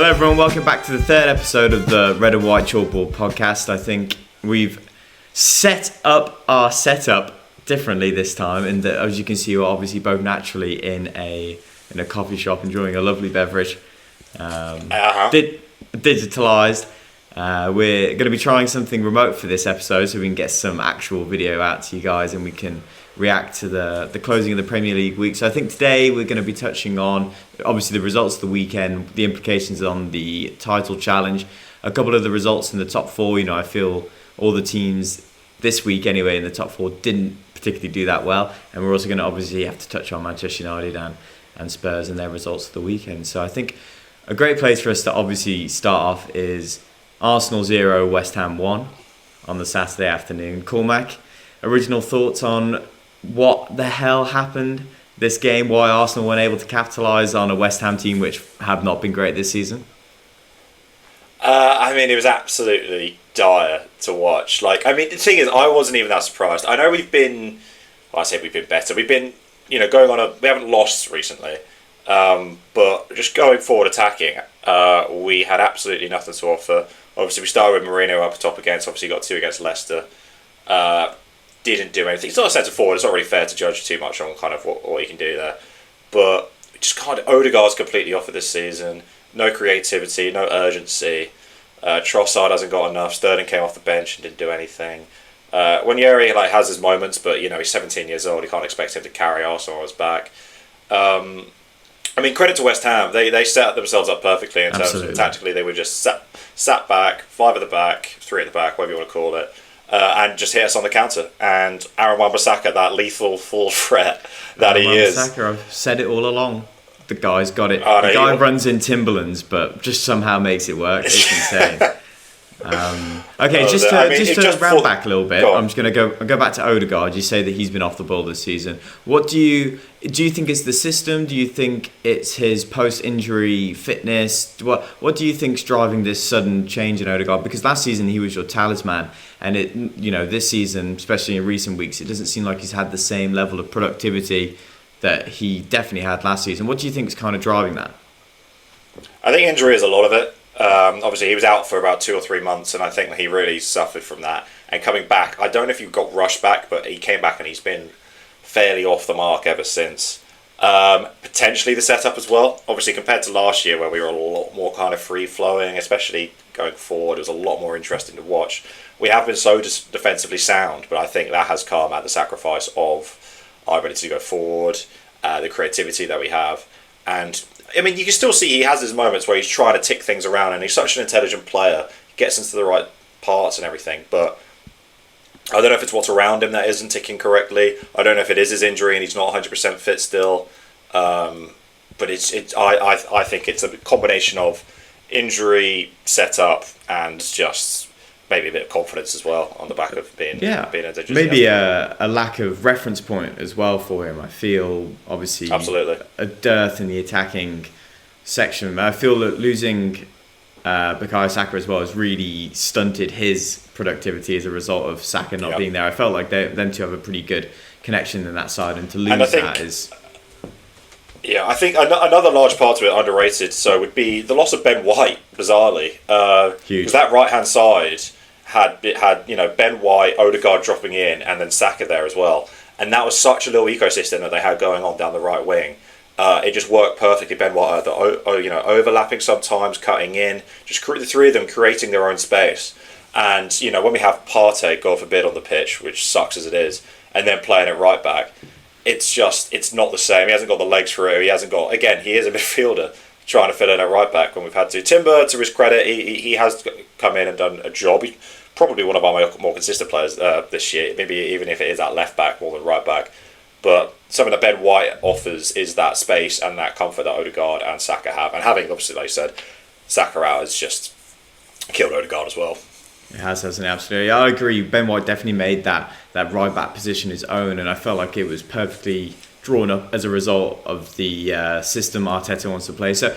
Hello everyone, welcome back to the third episode of the Red and White Chalkboard podcast. I think we've set up our setup differently this time, and as you can see, we're obviously both naturally in a coffee shop enjoying a lovely beverage. Digitalized. We're going to be trying something remote for this episode so we can get some actual video out to you guys and we can react to the closing of the Premier League week. So I think today we're going to be touching on obviously the results of the weekend, the implications on the title challenge, a couple of the results in the top four. I feel all the teams this week anyway in the top four didn't particularly do that well, and we're also going to obviously have to touch on Manchester United and Spurs and their results of the weekend. So I think a great place for us to obviously start off is Arsenal 0, West Ham 1 on the Saturday afternoon. Cormac, original thoughts on what the hell happened this game, why Arsenal weren't able to capitalise on a West Ham team which have not been great this season? It was absolutely dire to watch. The thing is, I wasn't even that surprised. I know we've been better. We've been, going on we haven't lost recently. But just going forward attacking, we had absolutely nothing to offer. Obviously, we started with Mourinho up top against. Obviously, got 2 against Leicester. Didn't do anything. It's not a centre forward. It's not really fair to judge too much on kind of what you can do there. But just kind of Odegaard's completely off of this season. No creativity, no urgency. Trossard hasn't got enough. Sterling came off the bench and didn't do anything. Wanyeri has his moments, but he's 17 years old. You can't expect him to carry Arsenal on his back. Credit to West Ham. They set themselves up perfectly in terms of tactically. They were just sat back, 5 at the back, 3 at the back, whatever you want to call it, and just hit us on the counter. And Aaron Wan-Bissaka, that lethal full threat that he is. I've said it all along. The guy's got it. The guy runs in Timberlands, but just somehow makes it work. It's insane. Just to round back a little bit, I'm just going to go back to Odegaard. You say that he's been off the ball this season. What do you think it's the system? Do you think it's his post-injury fitness? What do you think's driving this sudden change in Odegaard? Because last season he was your talisman, and this season, especially in recent weeks, it doesn't seem like he's had the same level of productivity that he definitely had last season. What do you think is kind of driving that? I think injury is a lot of it. Obviously, he was out for about 2 or 3 months, and I think he really suffered from that. And coming back, I don't know if you got rushed back, but he came back and he's been fairly off the mark ever since. Potentially the setup as well. Obviously, compared to last year, where we were a lot more kind of free-flowing, especially going forward, it was a lot more interesting to watch. We have been so defensively sound, but I think that has come at the sacrifice of our ability to go forward, the creativity that we have, and you can still see he has his moments where he's trying to tick things around, and he's such an intelligent player. He gets into the right parts and everything, but I don't know if it's what's around him that isn't ticking correctly. I don't know if it is his injury and he's not 100% fit still. But I think it's a combination of injury, setup, and just maybe a bit of confidence as well on the back of being a maybe a lack of reference point as well for him. I feel obviously absolutely a dearth in the attacking section. I feel that losing Bukayo Saka as well has really stunted his productivity as a result of Saka not being there. I felt like them two have a pretty good connection in that side, and to lose that is... Yeah, I think another large part of it, underrated, would be the loss of Ben White, bizarrely. Because that right-hand side had Ben White, Odegaard dropping in, and then Saka there as well. And that was such a little ecosystem that they had going on down the right wing. It just worked perfectly. Ben White, overlapping sometimes, cutting in, just the 3 of them creating their own space. And, when we have Partey, God forbid, on the pitch, which sucks as it is, and then playing it right back, it's not the same. He hasn't got the legs for it. He is a midfielder trying to fill in at right back when we've had to. Timber, to his credit, he has come in and done a job. He's probably one of our more consistent players this year, maybe even if it is at left back more than right back. But something that Ben White offers is that space and that comfort that Odegaard and Saka have. And having, obviously, like you said, Saka out has just killed Odegaard as well. It hasn't it? Absolutely. I agree. Ben White definitely made that right back position his own, and I felt like it was perfectly drawn up as a result of the system Arteta wants to play. So,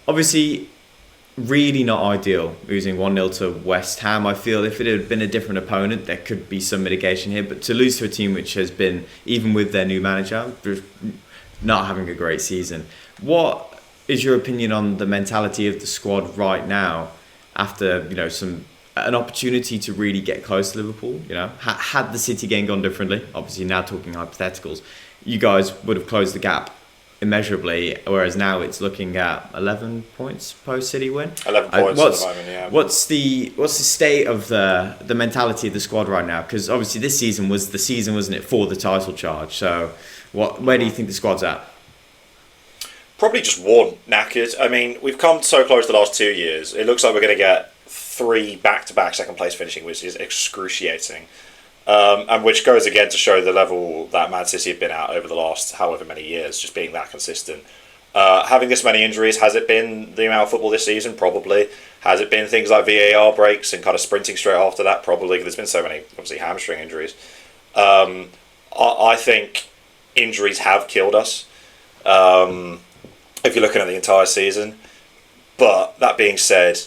obviously, really not ideal losing 1-0 to West Ham. I feel if it had been a different opponent, there could be some mitigation here. But to lose to a team which has been, even with their new manager, not having a great season, what is your opinion on the mentality of the squad right now after an opportunity to really get close to Liverpool? Had the City game gone differently, obviously now talking hypotheticals, you guys would have closed the gap immeasurably, whereas now it's looking at 11 points post City win. 11 points at the moment, yeah. What's the state of the mentality of the squad right now? Because obviously this season was the season, wasn't it, for the title charge? So where do you think the squad's at? Probably just worn, knackered. I mean, we've come so close the last 2 years. It looks like we're going to get 3 back-to-back second place finishing, which is excruciating. And which goes again to show the level that Man City have been at over the last however many years, just being that consistent. Having this many injuries, has it been the amount of football this season? Probably. Has it been things like VAR breaks and kind of sprinting straight after that? Probably. There's been so many, obviously, hamstring injuries. I think injuries have killed us, if you're looking at the entire season. But that being said,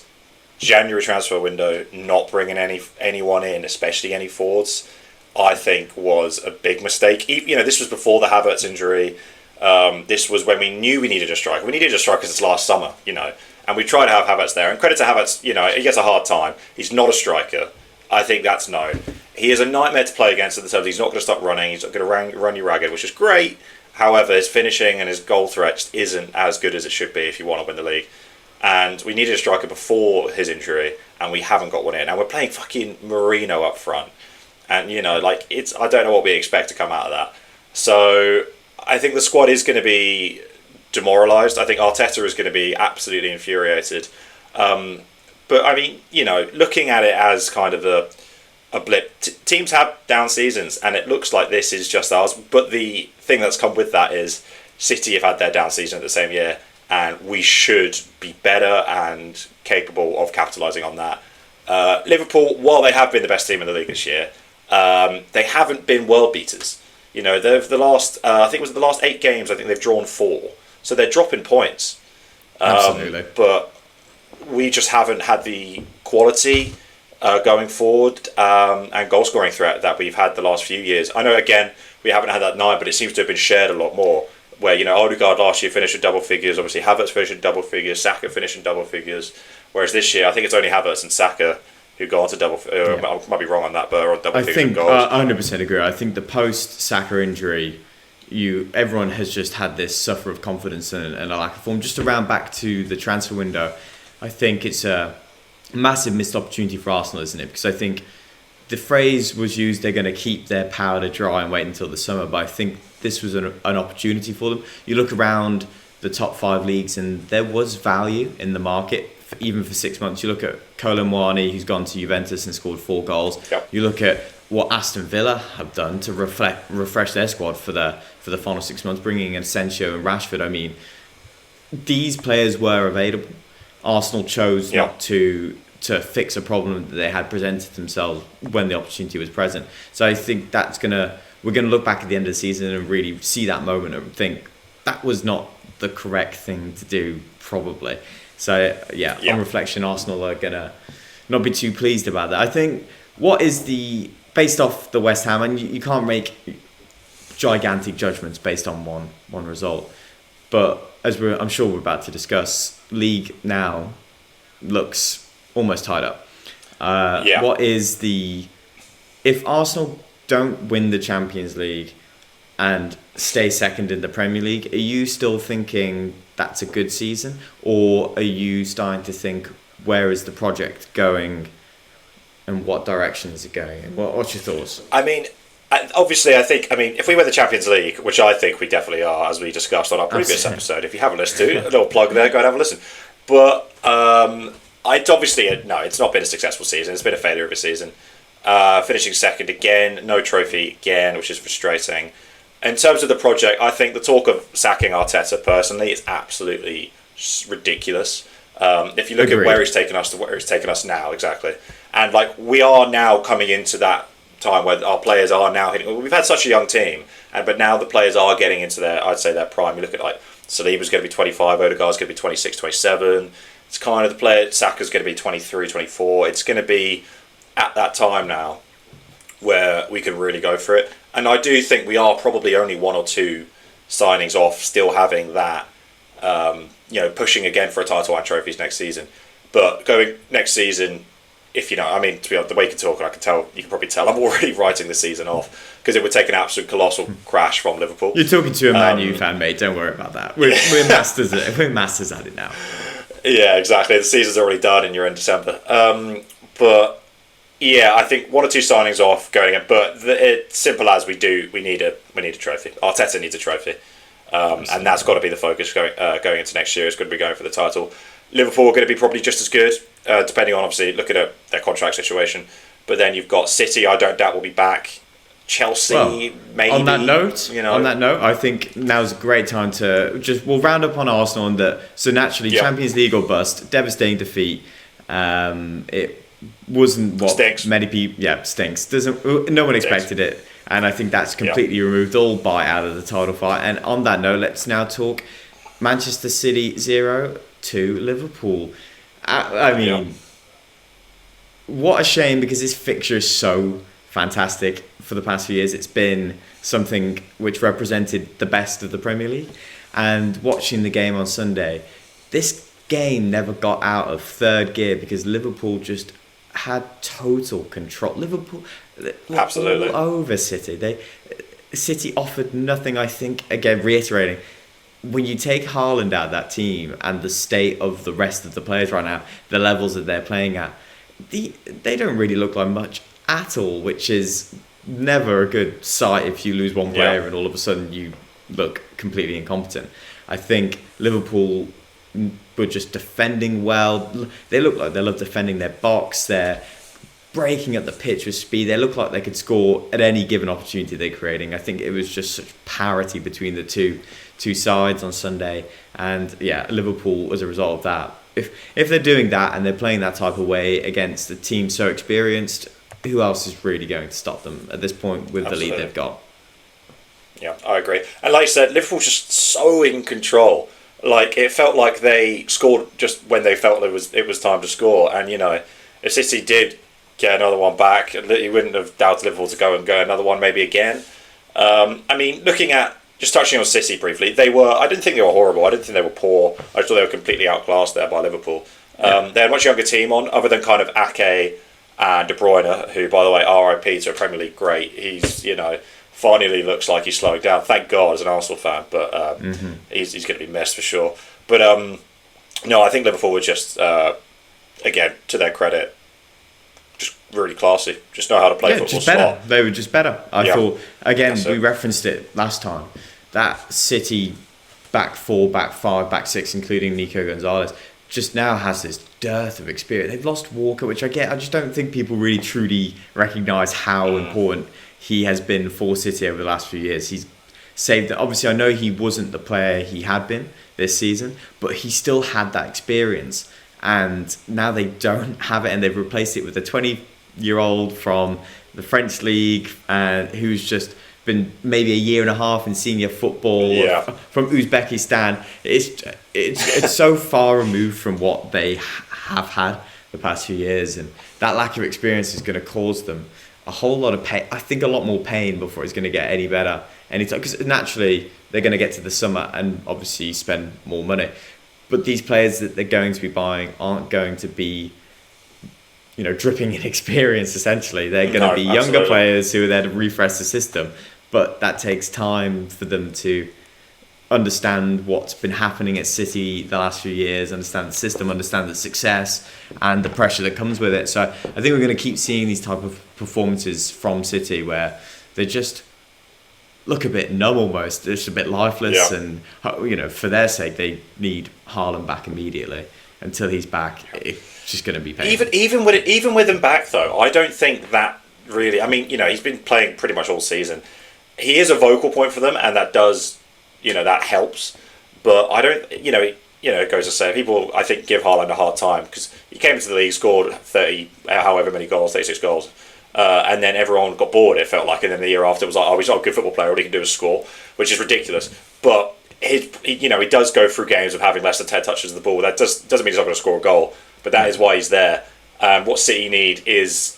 January transfer window, not bringing anyone in, especially any forwards, I think was a big mistake. This was before the Havertz injury. This was when we knew we needed a striker. We needed a striker since last summer, and we tried to have Havertz there. And credit to Havertz, he gets a hard time. He's not a striker. I think that's known. He is a nightmare to play against in the terms he's not going to stop running. He's not going to run you ragged, which is great. However, his finishing and his goal threat just isn't as good as it should be if you want to win the league. And we needed a striker before his injury, and we haven't got one in. And we're playing fucking Marino up front. And, I don't know what we expect to come out of that. So I think the squad is going to be demoralised. I think Arteta is going to be absolutely infuriated. But, I mean, looking at it as kind of a blip, teams have down seasons, and it looks like this is just ours. But the thing that's come with that is City have had their down season at the same year, and we should be better and capable of capitalising on that. Liverpool, while they have been the best team in the league this year, they haven't been world beaters. They've the last, I think it was the last 8 games, I think they've drawn 4. So they're dropping points. Absolutely. But we just haven't had the quality going forward and goal scoring threat that we've had the last few years. I know, again, we haven't had that 9, but it seems to have been shared a lot more. Where, Odegaard last year finished with double figures, obviously Havertz finished in double figures, Saka finished in double figures, whereas this year I think it's only Havertz and Saka who got onto double figures. I might be wrong on that, but are on double figures in goals. I 100% agree. I think the post-Saka injury, everyone has just had this suffer of confidence and a lack of form. Just to round back to the transfer window, I think it's a massive missed opportunity for Arsenal, isn't it? Because I think the phrase was used, they're going to keep their powder dry and wait until the summer, but I think this was an opportunity for them. You look around the top 5 leagues and there was value in the market, even for 6 months. You look at Kolo Muani, who's gone to Juventus and scored 4 goals. Yep. You look at what Aston Villa have done to refresh their squad for the final 6 months, bringing in Asensio and Rashford. I mean, these players were available. Arsenal chose not to fix a problem that they had presented themselves when the opportunity was present. So I think we're going to look back at the end of the season and really see that moment and think that was not the correct thing to do, probably. So, on reflection, Arsenal are going to not be too pleased about that. I think based off the West Ham, and you can't make gigantic judgments based on one result, but as I'm sure we're about to discuss, league now looks almost tied up. If Arsenal don't win the Champions League and stay second in the Premier League, are you still thinking that's a good season, or are you starting to think where is the project going and what direction is it going in? What's your thoughts? I mean, obviously, if we win the Champions League, which I think we definitely are, as we discussed on our previous episode, if you haven't listened to, a little plug there, go and have a listen. But it's not been a successful season. It's been a failure of a season. Finishing second again, no trophy again, which is frustrating. In terms of the project, I think the talk of sacking Arteta personally is absolutely ridiculous. If you look at where he's taken us to where he's taken us now, exactly, and we are now coming into that time where our players are now hitting. We've had such a young team, but now the players are getting into their prime. You look at Saliba's going to be 25, Odegaard's going to be 26, 27. It's kind of the player. Saka's going to be 23, 24. It's going to be at that time now where we can really go for it. And I do think we are probably only 1 or 2 signings off still having that pushing again for a title and trophies next season. But going next season, if to be honest, the way you can talk, and you can probably tell, I'm already writing the season off because it would take an absolute colossal crash from Liverpool. You're talking to a Man U fan, mate. Don't worry about that. We're masters. We're masters at it now. Yeah, exactly. The season's already done, and you're in December. But yeah, I think 1 or 2 signings off going in. But it's simple as we need a trophy. Arteta needs a trophy, and that's got to be the focus going into next year. It's going to be going for the title. Liverpool are going to be probably just as good, depending on obviously looking at their contract situation. But then you've got City. I don't doubt will be back. Chelsea, maybe. On that note, I think now's a great time to we'll round up on Arsenal and that. So naturally, Champions League or bust, devastating defeat. It wasn't what stinks. Many people. Yeah, stinks. No one expected it, and I think that's completely removed all bite out of the title fight. And on that note, let's now talk Manchester City 0 to Liverpool. I mean, what a shame because this fixture is so fantastic. For the past few years, it's been something which represented the best of the Premier League. And watching the game on Sunday, this game never got out of third gear because Liverpool just had total control. Liverpool absolutely all over City. City offered nothing. I think, again, reiterating, when you take Haaland out of that team and the state of the rest of the players right now, the levels that they're playing at, they don't really look like much at all, which is never a good sight if you lose one player and all of a sudden you look completely incompetent. I think Liverpool were just defending well. They look like they love defending their box. They're breaking up the pitch with speed. They look like they could score at any given opportunity they're creating. I think it was just such parity between the two sides on Sunday. And Liverpool, as a result of that, if they're doing that and they're playing that type of way against a team so experienced, who else is really going to stop them at this point with the lead they've got? Yeah, I agree. And like I said, Liverpool's just so in control. Like, it felt like they scored just when they felt it was time to score. And, if City did get another one back, you wouldn't have doubted Liverpool to go another one maybe again. Just touching on City briefly, I didn't think they were horrible. I didn't think they were poor. I thought they were completely outclassed there by Liverpool. They had a much younger team on, other than kind of Ake and De Bruyne, who, by the way, RIP to a Premier League great. He's, finally looks like he's slowing down. Thank God, as an Arsenal fan, but he's going to be missed for sure. But no, I think Liverpool were just, again, to their credit, just really classy. Just know how to play football. Just better. They were just better. I thought, again, we referenced it last time. That City back 4, back 5, back 6, including Nico Gonzalez, just now has this dearth of experience. They've lost Walker, which I get. I just don't think people really truly recognise how important he has been for City over the last few years. He's saved it. Obviously, I know he wasn't the player he had been this season, but he still had that experience. And now they don't have it, and they've replaced it with a 20-year-old from the French league, who's just been maybe a year and a half in senior football from Uzbekistan. It's so far removed from what they have had the past few years, and that lack of experience is going to cause them a whole lot of pain. I think a lot more pain before it's going to get any better anytime, because naturally they're going to get to the summer and obviously spend more money, but these players that they're going to be buying aren't going to be dripping in experience. Essentially, they're going to be younger players who are there to refresh the system, but that takes time for them to understand what's been happening at City the last few years, understand the system, understand the success and the pressure that comes with it. So I think we're going to keep seeing these type of performances from City where they just look a bit numb almost, they're just a bit lifeless, and for their sake they need Haaland back immediately. Until he's back, it's just going to be painful. Even with him back though, I don't think that really. I mean, he's been playing pretty much all season. He is a vocal point for them, and that does, that helps. But I don't, it goes to say, people I think give Haaland a hard time because he came into the league, scored 30, however many goals, 36 goals, and then everyone got bored. It felt like, and then the year after it was like, oh, he's not a good football player. All he can do is score, which is ridiculous. But he does go through games of having less than 10 touches of the ball. That doesn't mean he's not going to score a goal, but that is why he's there. What City need is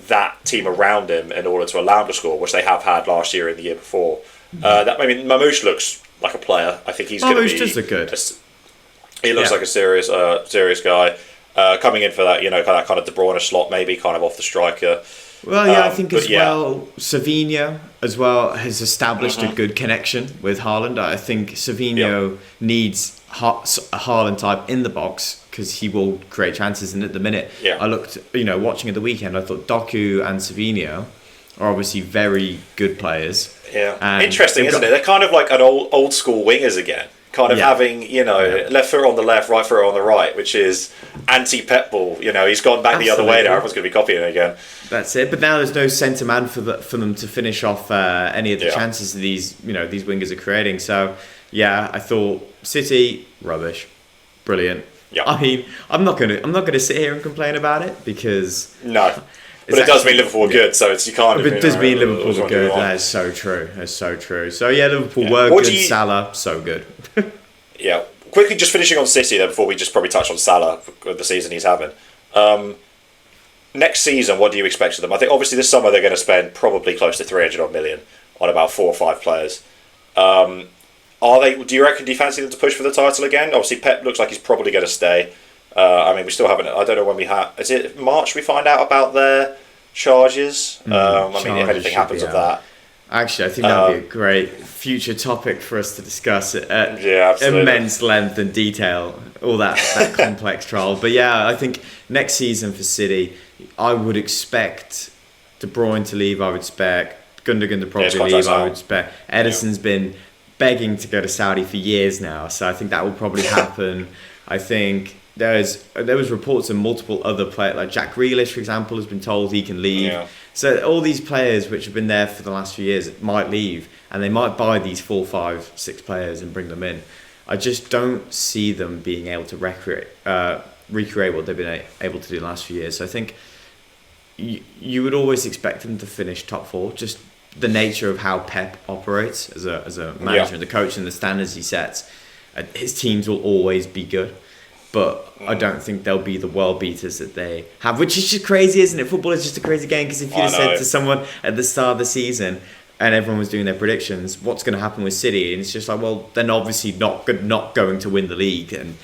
that team around him in order to allow him to score, which they have had last year and the year before. Mamouche looks like a player. I think he's going to be just a good. He looks like a serious guy. Coming in for that, that kind of De Bruyne slot, maybe kind of off the striker. Well, yeah, I think well, Savinho as well has established a good connection with Haaland. I think Savinho needs a Haaland type in the box because he will create chances. And at the minute, I looked, watching at the weekend, I thought Doku and Savinho are obviously very good players. Yeah, interesting, isn't it? They're kind of like an old school wingers again. Kind of having, left foot on the left, right foot on the right, which is anti-Pep ball. He's gone back the other way now. Everyone's going to be copying it again. That's it. But now there's no centre man for them to finish off any of the chances that these wingers are creating. So, I thought City, rubbish. Brilliant. Yeah. I mean, I'm not gonna sit here and complain about it because... No. But it does mean Liverpool are good, so you can't... It does mean Liverpool are good. That is so true. That's so true. So, Liverpool were good. Salah, so good. Yeah. Quickly, just finishing on City, then, before we just probably touch on Salah with the season he's having. Next season, what do you expect of them? I think, obviously, this summer they're going to spend probably close to 300 million on about 4 or 5 players. Do you fancy them to push for the title again? Obviously, Pep looks like he's probably going to stay. We still haven't... I don't know when we have... Is it March we find out about their charges? If anything happens with that. Actually, I think that would be a great future topic for us to discuss at immense length and detail, all that complex trial. But I think next season for City, I would expect De Bruyne to leave. I would expect Gundogan to probably leave. I would expect Ederson's been begging to go to Saudi for years now, so I think that will probably happen. I think there was reports of multiple other players, like Jack Grealish, for example, has been told he can leave. Yeah. So all these players which have been there for the last few years might leave, and they might buy these 4, 5, 6 players and bring them in. I just don't see them being able to recreate what they've been able to do the last few years. So I think you would always expect them to finish top 4, just the nature of how Pep operates as a manager, the coach, and the standards he sets. His teams will always be good. But I don't think they'll be the world beaters that they have, which is just crazy, isn't it? Football is just a crazy game, because if you'd have said to someone at the start of the season and everyone was doing their predictions, what's going to happen with City? And it's just like, well, they're obviously not going to win the league, and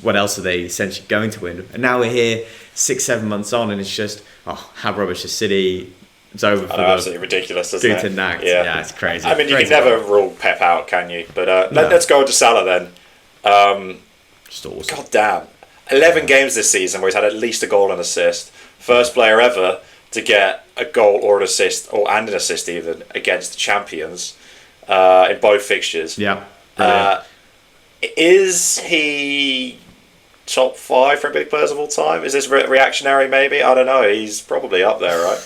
what else are they essentially going to win? And now we're here 6-7 months on, and it's just, how rubbish is City? It's over for absolutely ridiculous, isn't it? Yeah, it's crazy. I mean, you can never rule Pep out, can you? But let's go on to Salah then. Awesome. God damn. 11 games this season where he's had at least a goal and assist. First player ever to get a goal or an assist, and an assist even, against the champions in both fixtures. Yeah. Is he top 5 for big players of all time? Is this reactionary maybe? I don't know. He's probably up there, right?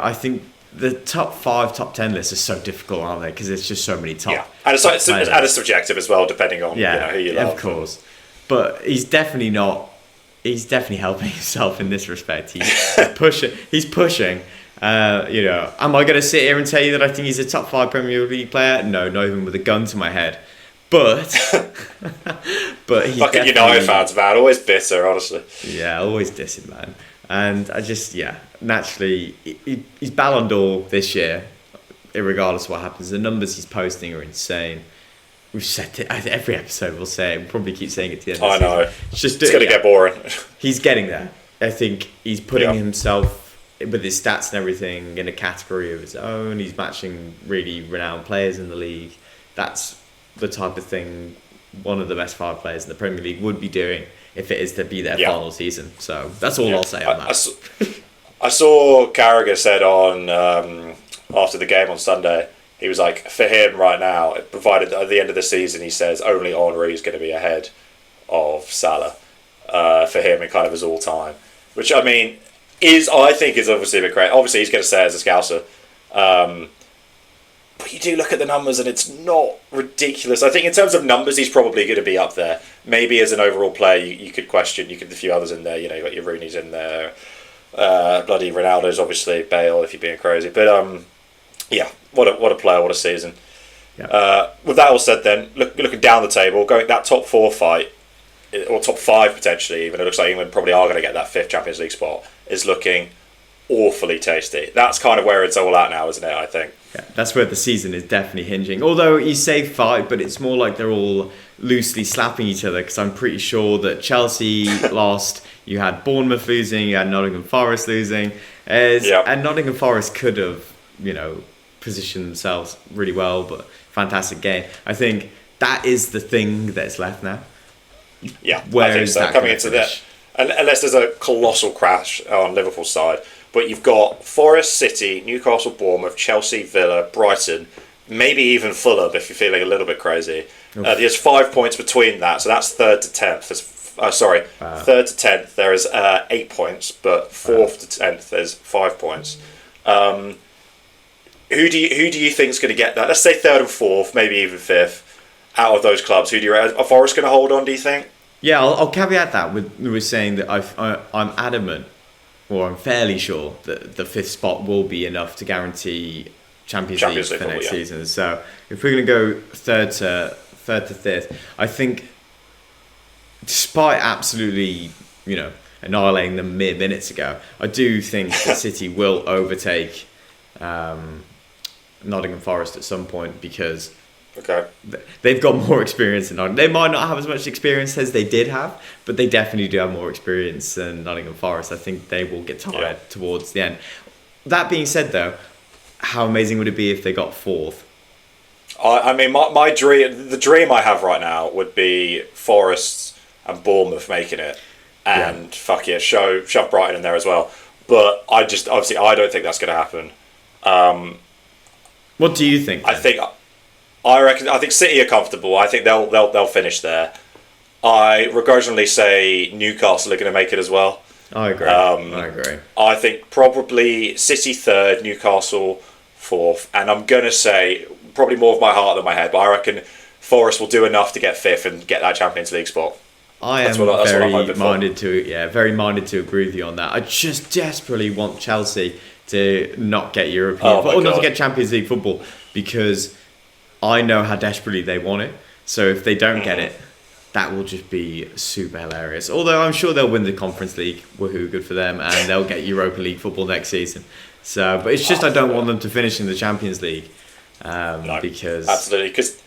I think the top 5, top 10 lists are so difficult, aren't they? Because there's just so many top. Yeah, and it's subjective as well, depending on who you love. Of course. But he's definitely not. He's definitely helping himself in this respect. He's pushing. He's pushing. Am I going to sit here and tell you that I think he's a top 5 Premier League player? No, not even with a gun to my head. But he's fucking United fans, man, always bitter, honestly. Yeah, always dissing, man. And I just, naturally, he's Ballon d'Or this year, regardless of what happens. The numbers he's posting are insane. We've said it, every episode we'll say it. We'll probably keep saying it to the end of the season. I know. It's going to get boring. He's getting there. I think he's putting himself, with his stats and everything, in a category of his own. He's matching really renowned players in the league. That's the type of thing one of the best 5 players in the Premier League would be doing if it is to be their final season. So that's all I'll say on that. I saw Carragher said on after the game on Sunday, he was like, for him right now, provided at the end of the season, he says only Henry is going to be ahead of Salah for him in kind of his all time, which I think is obviously a bit great. Obviously, he's going to say as a Scouser. But you do look at the numbers and it's not ridiculous. I think in terms of numbers, he's probably going to be up there. Maybe as an overall player, you could question. You could a few others in there. You've got your Rooney's in there. Bloody Ronaldo's obviously, Bale if you're being crazy. But what a player, what a season. Yeah. With that all said, then looking down the table, going that top 4 fight, or top 5 potentially even. It looks like England probably are going to get that 5th Champions League spot. Is looking awfully tasty. That's kind of where it's all at now, isn't it? I think. Yeah, that's where the season is definitely hinging. Although you say fight, but it's more like they're all loosely slapping each other, because I'm pretty sure that Chelsea lost, you had Bournemouth losing, you had Nottingham Forest losing, and Nottingham Forest could have, positioned themselves really well, but fantastic game. I think that is the thing that's left now. Yeah, Where I think is so. that Coming into that, unless there's a colossal crash on Liverpool's side. But you've got Forest, City, Newcastle, Bournemouth, Chelsea, Villa, Brighton, maybe even Fulham if you're feeling a little bit crazy. There's 5 points between that, so that's 3rd to 10th. Third to 10th there is 8 points, but 4th to 10th there's 5 points. Who do you think is going to get that? Let's say 3rd and 4th, maybe even 5th. Out of those clubs, who do you reckon? Are Forest going to hold on? Do you think? Yeah, I'll caveat that with saying that I'm adamant, or I'm fairly sure that the 5th spot will be enough to guarantee Champions League for next season. So if we're going to go third to 5th, I think, despite absolutely annihilating them mere minutes ago, I do think that City will overtake Nottingham Forest at some point, because they've got more experience than Nottingham. They might not have as much experience as they did have, but they definitely do have more experience than Nottingham Forest. I think they will get tired towards the end. That being said, though, how amazing would it be if they got 4th? I mean, my dream, the dream I have right now would be Forest and Bournemouth making it, and shove Brighton in there as well. But I don't think that's going to happen. What do you think, then? I think City are comfortable. I think they'll finish there. I begrudgingly say Newcastle are going to make it as well. I agree. I think probably City 3rd, Newcastle 4th, and I'm going to say probably more of my heart than my head, but I reckon Forest will do enough to get 5th and get that Champions League spot. That's very minded to agree with you on that. I just desperately want Chelsea to not get European football, not to get Champions League football, because I know how desperately they want it. So if they don't get it, that will just be super hilarious. Although I'm sure they'll win the Conference League, woohoo, good for them, and they'll get Europa League football next season. So, but it's just I don't want them to finish in the Champions League, because absolutely, because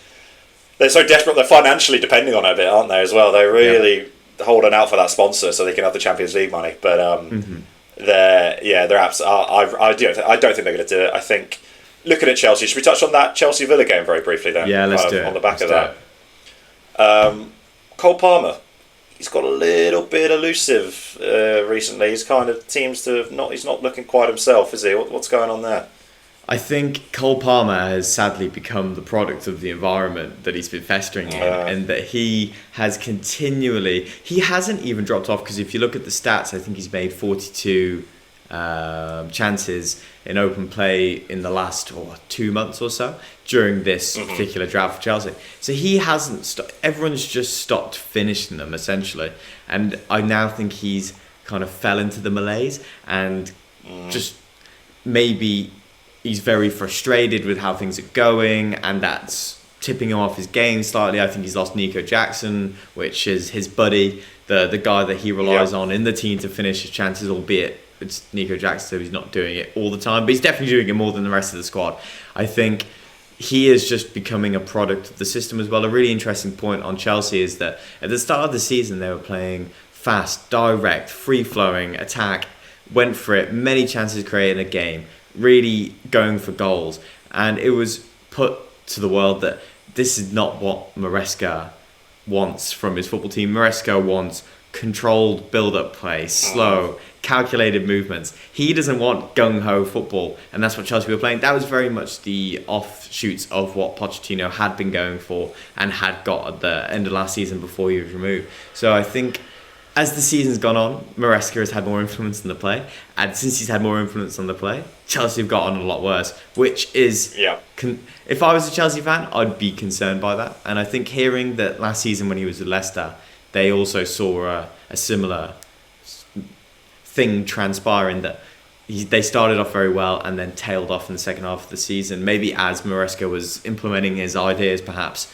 they're so desperate. They're financially depending on it a bit, aren't they? As well, they're really holding out for that sponsor so they can have the Champions League money. But they're absolutely. I don't think they're going to do it. I think. Looking at Chelsea, should we touch on that Chelsea Villa game very briefly then? Yeah, let's do it. On the back of that. Cole Palmer, he's got a little bit elusive recently. He's kind of seems to he's not looking quite himself, is he? What's going on there? I think Cole Palmer has sadly become the product of the environment that he's been festering in, and that he hasn't even dropped off, because if you look at the stats, I think he's made 42 chances in open play in the last 2 months or so during this particular drought for Chelsea. So he hasn't everyone's just stopped finishing them, essentially. And I now think he's kind of fell into the malaise, and just maybe he's very frustrated with how things are going, and that's tipping him off his game slightly. I think he's lost Nico Jackson, which is his buddy, the guy that he relies on in the team to finish his chances, albeit it's Nico Jackson, so he's not doing it all the time, but he's definitely doing it more than the rest of the squad. I think he is just becoming a product of the system as well. A really interesting point on Chelsea is that at the start of the season, they were playing fast, direct, free-flowing attack, went for it, many chances created in a game, really going for goals. And it was put to the world that this is not what Maresca wants from his football team. Maresca wants controlled build-up play, slow, calculated movements. He doesn't want gung-ho football, and that's what Chelsea were playing. That was very much the offshoots of what Pochettino had been going for and had got at the end of last season before he was removed. So I think as the season's gone on, Maresca has had more influence on the play, and since he's had more influence on the play, Chelsea have got on a lot worse, which is... if I was a Chelsea fan, I'd be concerned by that. And I think hearing that last season when he was at Leicester, they also saw a similar thing transpiring, that they started off very well and then tailed off in the second half of the season, maybe as Maresca was implementing his ideas perhaps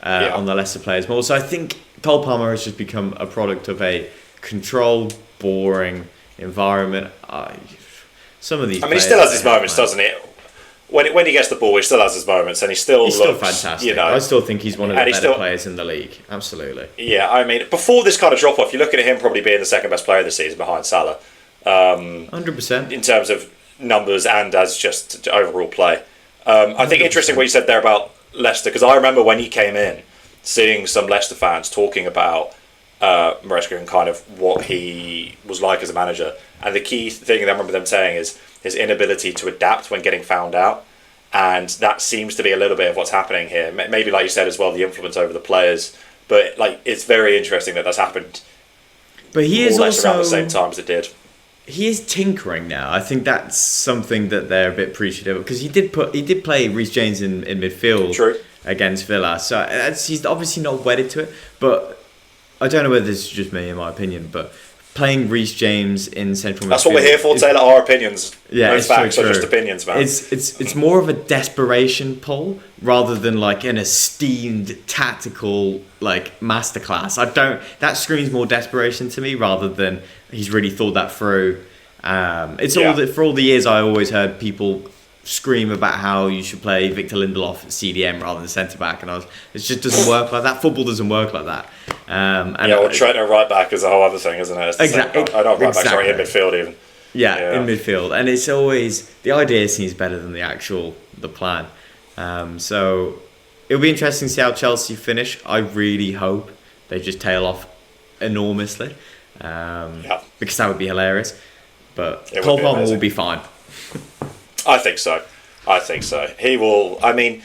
on the Leicester players more. So I think Cole Palmer has just become a product of a controlled, boring environment. some of these. I mean, he still has his moments, doesn't he? When he gets the ball, he still has his moments, and he's still fantastic. You know, I still think he's one of the better players in the league. Absolutely. Yeah, I mean, before this kind of drop off, you're looking at him probably being the second best player of the season behind Salah. 100%. In terms of numbers and as just overall play. I think interesting what you said there about Leicester, because I remember when he came in, seeing some Leicester fans talking about Maresca and kind of what he was like as a manager. And the key thing I remember them saying is his inability to adapt when getting found out. And that seems to be a little bit of what's happening here. Maybe, like you said as well, the influence over the players. But like, it's very interesting that that's happened. But he is also around the same time as it did. He is tinkering now. I think that's something that they're a bit appreciative of, because he did play Reece James in midfield. True. Against Villa. So he's obviously not wedded to it. But I don't know whether this is just me, in my opinion, but playing Reece James in central midfield. That's what we're here for, Taylor. Our opinions. Yeah, no facts, are just opinions, man. It's more of a desperation pull rather than like an esteemed tactical like masterclass. That screams more desperation to me rather than he's really thought that through. For all the years I always heard people scream about how you should play Victor Lindelof at CDM rather than centre back, and it just doesn't work like that. Football doesn't work like that. Trent at right back is a whole other thing, isn't it? Exactly. Right back, sorry, in midfield even. Yeah, in midfield, and it's always the idea seems better than the plan. So it'll be interesting to see how Chelsea finish. I really hope they just tail off enormously, because that would be hilarious. But Cole Palmer will be fine. I think so. He will. I mean,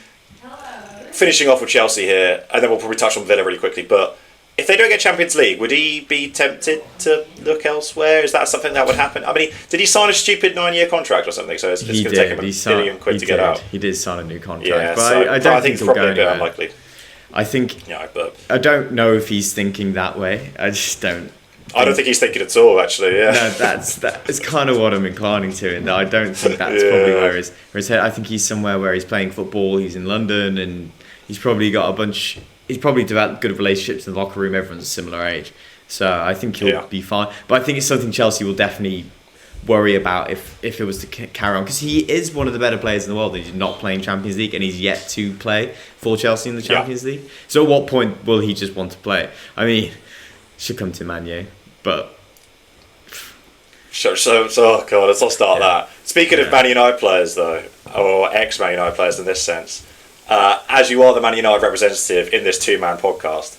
finishing off with Chelsea here, and then we'll probably touch on Villa really quickly. But if they don't get Champions League, would he be tempted to look elsewhere? Is that something that would happen? I mean, did he sign a stupid 9-year contract or something? So it's going to take him £1 billion to get out. He did sign a new contract, yeah, but I don't think it's probably a bit unlikely. I think. Yeah, but I don't know if he's thinking that way. I just don't. I don't think he's thinking at all, actually. Yeah. No, that's kind of what I'm inclining to, and I don't think that's probably where his head. I think he's somewhere where he's playing football. He's in London, and he's probably got he's probably developed good relationships in the locker room. Everyone's a similar age, so I think he'll be fine. But I think it's something Chelsea will definitely worry about if it was to carry on, because he is one of the better players in the world. He's not playing Champions League, and he's yet to play for Chelsea in the Champions League. So at what point will he just want to play? I mean, should come to Man U. But so oh god, let's not start that. Speaking of Man United players, though, or ex-Man United players in this sense, as you are the Man United representative in this two-man podcast,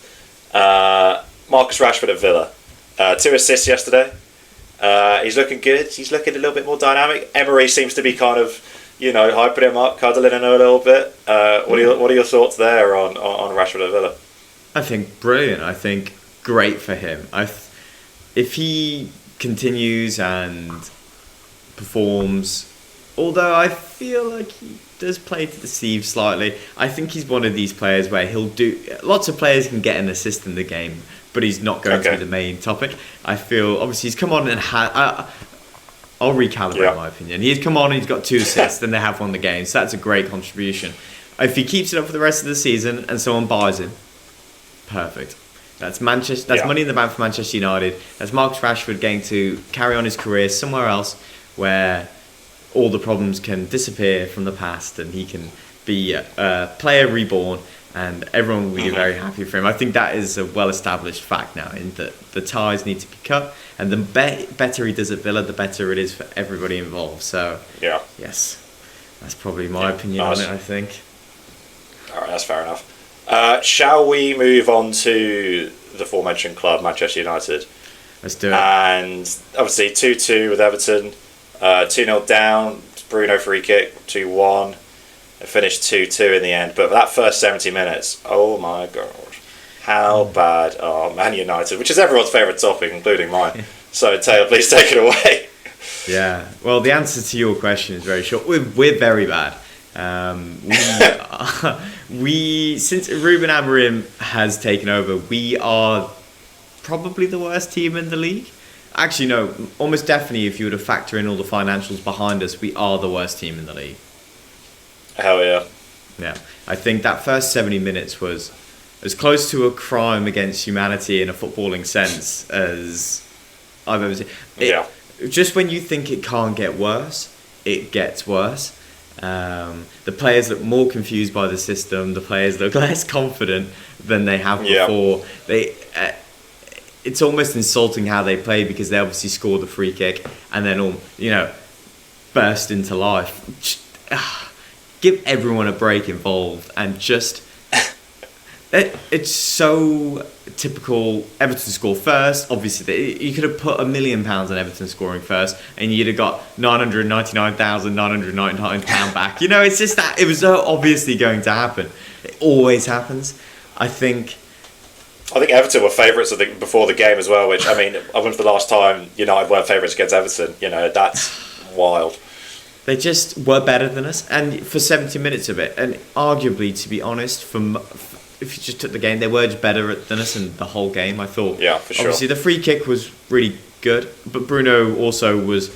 Marcus Rashford at Villa, 2 assists yesterday. He's looking good. He's looking a little bit more dynamic. Emery seems to be kind of, hyping him up, cuddling him a little bit. What are your thoughts there on Rashford at Villa? I think brilliant. I think great for him. If he continues and performs, although I feel like he does play to deceive slightly, I think he's one of these players where he'll do. Lots of players can get an assist in the game, but he's not going to be the main topic. I feel obviously he's come on and I'll recalibrate my opinion. He's come on and he's got 2 assists, then they have won the game, so that's a great contribution. If he keeps it up for the rest of the season and someone buys him, perfect. That's Manchester. That's money in the bank for Manchester United. That's Marcus Rashford getting to carry on his career somewhere else where all the problems can disappear from the past, and he can be a player reborn, and everyone will be very happy for him. I think that is a well-established fact now, in that the ties need to be cut, and the better he does at Villa, the better it is for everybody involved. So yes, that's probably my opinion on it, I think. All right, that's fair enough. Shall we move on to the aforementioned club, Manchester United? Let's do it. And obviously 2-2 with Everton, 2-0 down, Bruno free kick, 2-1. It finished 2-2 in the end. But that first 70 minutes, oh my god, how bad are Man United, which is everyone's favourite topic, including mine. So Taylor, please take it away. Yeah, well, the answer to your question is very short. We're very bad. Since Ruben Amorim has taken over, we are probably the worst team in the league. Actually, no, almost definitely. If you were to factor in all the financials behind us, we are the worst team in the league. Hell yeah. Yeah, I think that first 70 minutes was as close to a crime against humanity in a footballing sense as I've ever seen. just when you think it can't get worse, it gets worse. The players look more confused by the system. The players look less confident than they have before. It's almost insulting how they play, because they obviously score the free kick and then burst into life. Give everyone a break involved, and just it's so typical. Everton score first. Obviously, you could have put £1 million on Everton scoring first, and you'd have got £999,999 back. It's just that it was so obviously going to happen. It always happens. I think Everton were favourites before the game as well, which, I mean, I went for the last time United were favourites against Everton. That's wild. They just were better than us, and for 70 minutes of it, and arguably, to be honest, if you just took the game, they were just better than us in the whole game, I thought. Yeah, for sure. Obviously, the free kick was really good, but Bruno also was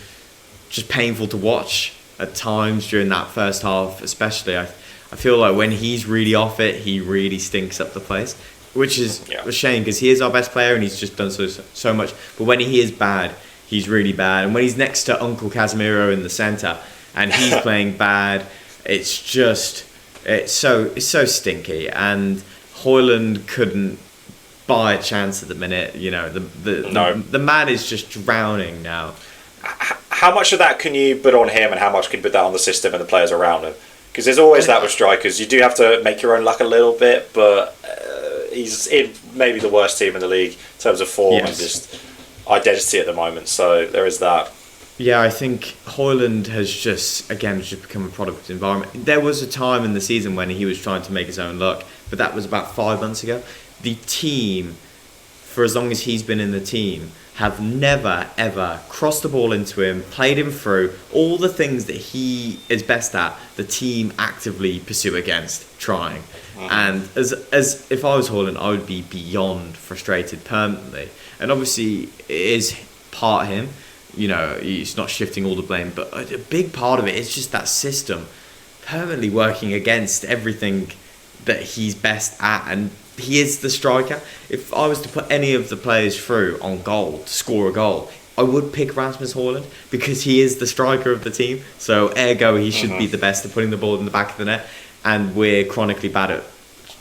just painful to watch at times during that first half, especially. I feel like when he's really off it, he really stinks up the place, which is a shame, because he is our best player and he's just done so much. But when he is bad, he's really bad. And when he's next to Uncle Casemiro in the centre and he's playing bad, it's so stinky. And Højlund couldn't buy a chance at the minute. The man is just drowning now. How much of that can you put on him, and how much can you put that on the system and the players around him? Because there's always that with strikers. You do have to make your own luck a little bit, but he's in maybe the worst team in the league in terms of form and just identity at the moment. So there is that. Yeah, I think Højlund has just become a product of the environment. There was a time in the season when he was trying to make his own luck, but that was about 5 months ago. The team, for as long as he's been in the team, have never, ever crossed the ball into him, played him through. All the things that he is best at, the team actively pursue against, trying. And as if I was Højlund, I would be beyond frustrated permanently. And obviously, it is part him. He's not shifting all the blame, but a big part of it is just that system permanently working against everything that he's best at, and he is the striker. If I was to put any of the players through on goal to score a goal, I would pick Rasmus Højlund, because he is the striker of the team. So ergo, he should be the best at putting the ball in the back of the net, and we're chronically bad at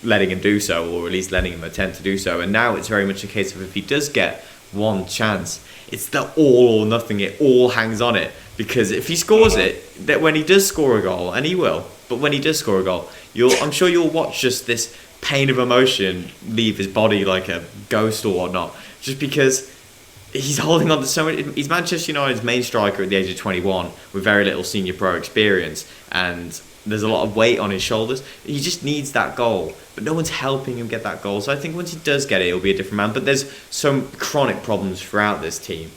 letting him do so, or at least letting him attempt to do so. And now it's very much a case of, if he does get one chance, it's the all or nothing. It all hangs on it, because if he scores it, that when he does score a goal, and he will, but when he does score a goal, I'm sure you'll watch just this pain of emotion leave his body like a ghost or whatnot, just because he's holding on to so much. He's Manchester United's main striker at the age of 21 with very little senior pro experience, and there's a lot of weight on his shoulders. He just needs that goal, but no one's helping him get that goal. So I think once he does get it, he'll be a different man. But there's some chronic problems throughout this team.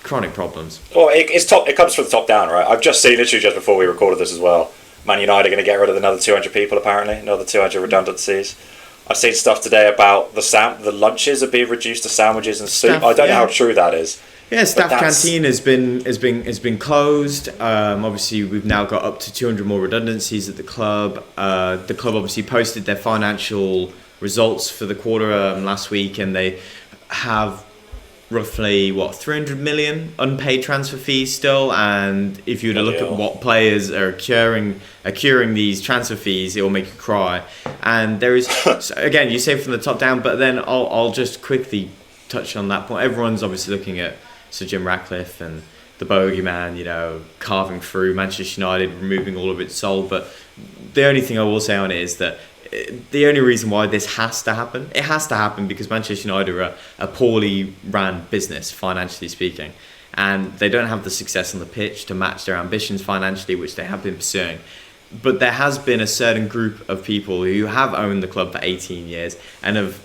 Chronic problems. Well, it comes from the top down, right? I've just seen, literally just before we recorded this as well, Man United are going to get rid of another 200 people, apparently, another 200 redundancies. I've seen stuff today about the lunches are being reduced to sandwiches and soup. I don't know how true that is. Yeah, staff canteen has been closed. Obviously, we've now got up to 200 more redundancies at the club. The club obviously posted their financial results for the quarter last week, and they have roughly 300 million unpaid transfer fees still. And if you were to look at what players are accruing these transfer fees, it will make you cry. And there is, again, you say from the top down, but then I'll just quickly touch on that point. Everyone's obviously looking at Sir Jim Ratcliffe and the bogeyman, carving through Manchester United, removing all of its soul. But the only thing I will say on it is that the only reason why this has to happen, it has to happen because Manchester United are a poorly ran business, financially speaking. And they don't have the success on the pitch to match their ambitions financially, which they have been pursuing. But there has been a certain group of people who have owned the club for 18 years and have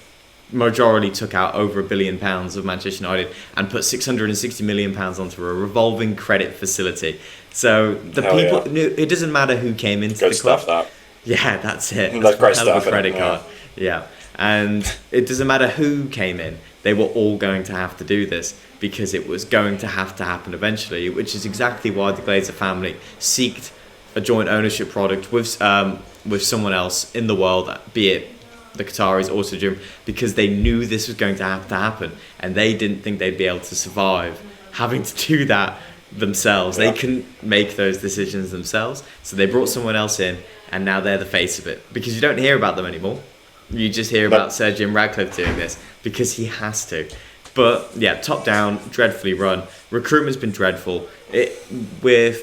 majority took out over £1 billion of Manchester United and put £660 million onto a revolving credit facility. So it doesn't matter who came into the club. Good stuff, that. Yeah, that's it. That's great stuff. Credit card. Yeah. And it doesn't matter who came in. They were all going to have to do this because it was going to have to happen eventually, which is exactly why the Glazer family seeked a joint ownership product with someone else in the world, be it the Qataris or Sir Jim, because they knew this was going to have to happen and they didn't think they'd be able to survive having to do that themselves. Yeah. They couldn't make those decisions themselves, so they brought someone else in, and now they're the face of it, because you don't hear about them anymore. You just hear about Sir Jim Ratcliffe doing this because he has to. But yeah, top down, dreadfully run. Recruitment's been dreadful. With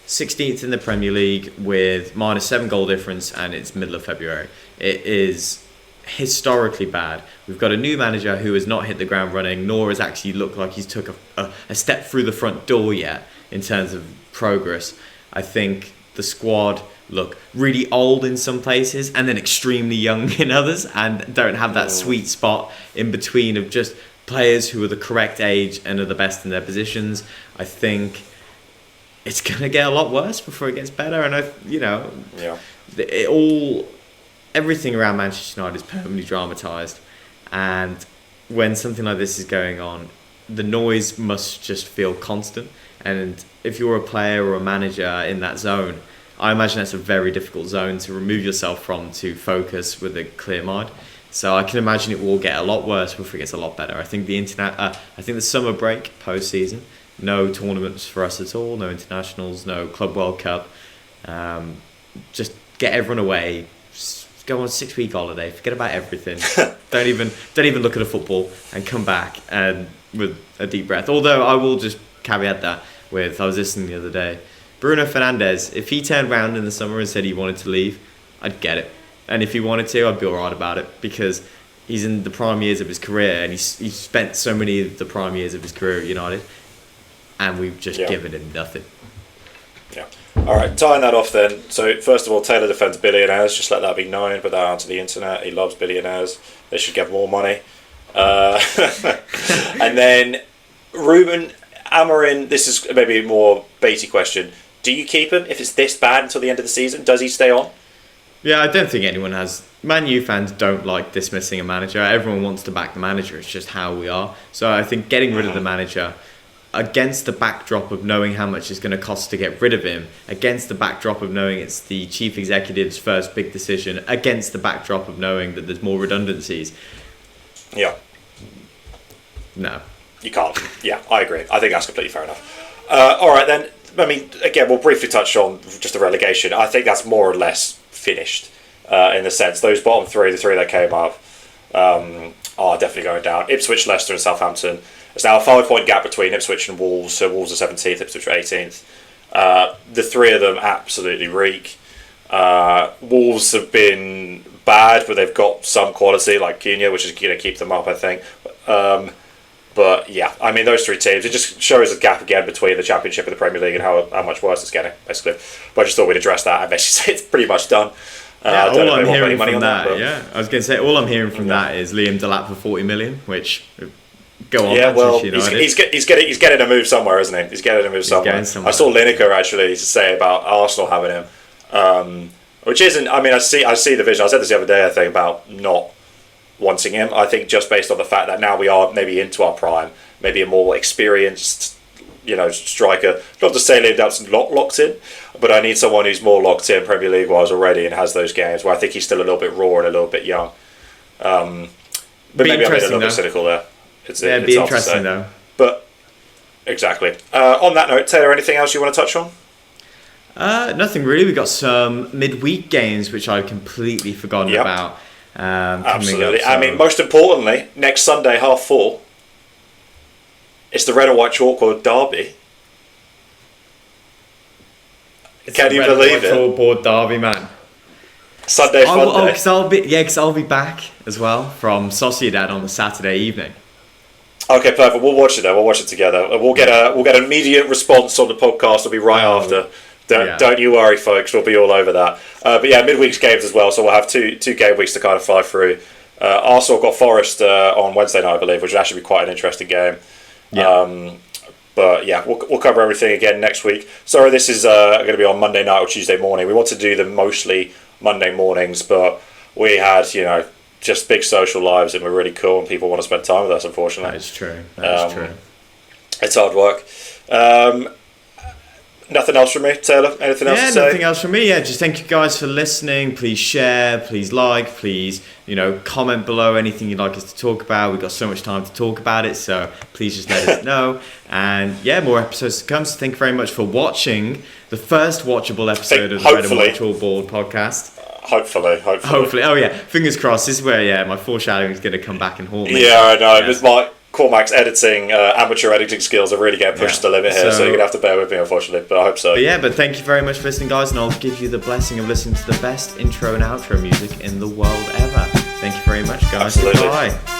16th in the Premier League with -7 goal difference, and it's middle of February. It is historically bad. We've got a new manager who has not hit the ground running, nor has actually looked like he's took a step through the front door yet in terms of progress. I think the squad look really old in some places and then extremely young in others, and don't have that sweet spot in between of just players who are the correct age and are the best in their positions. I think it's going to get a lot worse before it gets better, and everything around Manchester United is permanently dramatised, and when something like this is going on, the noise must just feel constant. And if you're a player or a manager in that zone, I imagine that's a very difficult zone to remove yourself from, to focus with a clear mind. So I can imagine it will get a lot worse before it gets a lot better. I think the summer break post-season, no tournaments for us at all, no internationals, no Club World Cup. Just get everyone away. Go on a 6-week holiday. Forget about everything. Don't even look at the football, and come back and with a deep breath. Although I will just caveat that with, I was listening the other day, Bruno Fernandes, if he turned around in the summer and said he wanted to leave, I'd get it. And if he wanted to, I'd be alright about it, because he's in the prime years of his career, and he's spent so many of the prime years of his career at United, and we've just given him nothing. Yeah. All right, tying that off then. So first of all, Taylor defends billionaires. Just let that be known. Put that out to the internet. He loves billionaires. They should get more money. And then Ruben Amorim. This is maybe a more basic question. Do you keep him if it's this bad until the end of the season? Does he stay on? Yeah, I don't think anyone has. Man U fans don't like dismissing a manager. Everyone wants to back the manager. It's just how we are. So I think getting rid of the manager, against the backdrop of knowing how much it's going to cost to get rid of him, against the backdrop of knowing it's the chief executive's first big decision, against the backdrop of knowing that there's more redundancies. Yeah. No. You can't. Yeah, I agree. I think that's completely fair enough. All right, then. I mean, again, we'll briefly touch on just the relegation. I think that's more or less finished in the sense those bottom three, the three that came up, are definitely going down. Ipswich, Leicester and Southampton. There's now a 5-point gap between Ipswich and Wolves, so Wolves are 17th, Ipswich are 18th. The three of them absolutely reek. Wolves have been bad, but they've got some quality, like Cunha, which is going to keep them up, I think. But yeah, I mean, those three teams, it just shows a gap again between the Championship and the Premier League and how much worse it's getting, basically. But I just thought we'd address that and basically say it's pretty much done. All I'm hearing from that, I was going to say, all I'm hearing from that is Liam Delap for 40 million, which, go on. Yeah, well, he's getting a move somewhere, isn't he? He's getting a move somewhere. I saw Lineker actually to say about Arsenal having him, which isn't, I mean, I see the vision. I said this the other day, I think, about not wanting him. I think just based on the fact that now we are maybe into our prime, maybe a more experienced, striker. Not to say Liam Delap's locked in, but I need someone who's more locked in Premier League wise already and has those games where I think he's still a little bit raw and a little bit young. But maybe I'm being a little bit cynical there. It's be interesting though. But exactly. On that note, Taylor, anything else you want to touch on? Nothing really. We got some midweek games which I'd completely forgotten about. Absolutely. Up, so. I mean, most importantly, next Sunday, 4:30, it's the red and white chalkboard derby. Can you believe it? Chalkboard derby, man. Sunday fun day. Because I'll be back as well from Sociedad on the Saturday evening. Okay, perfect. We'll watch it then. We'll watch it together. We'll get an immediate response on the podcast. It'll be right after. Don't you worry, folks. We'll be all over that. But yeah, midweek's games as well. So we'll have two game weeks to kind of fly through. Arsenal got Forest on Wednesday night, I believe, which will actually be quite an interesting game. Yeah. But yeah, we'll cover everything again next week. Sorry, this is going to be on Monday night or Tuesday morning. We want to do them mostly Monday mornings, but we had just big social lives and we're really cool and people want to spend time with us. Unfortunately, that is true. That is true. It's hard work. Nothing else from me, Taylor? Anything else to say? Nothing else from me. Yeah, just thank you guys for listening. Please share, please like, please, comment below anything you'd like us to talk about. We've got so much time to talk about it, so please just let us know. And yeah, more episodes to come. So thank you very much for watching the first watchable episode of the Red and White Chalkboard podcast. Hopefully. Oh yeah, fingers crossed. This is where my foreshadowing is going to come back and haunt me. Yeah, I know. Yeah. Cormac's amateur editing skills are really getting pushed to the limit here, so you're going to have to bear with me, unfortunately, but I hope so. But thank you very much for listening, guys, and I'll give you the blessing of listening to the best intro and outro music in the world ever. Thank you very much, guys. Absolutely. Bye.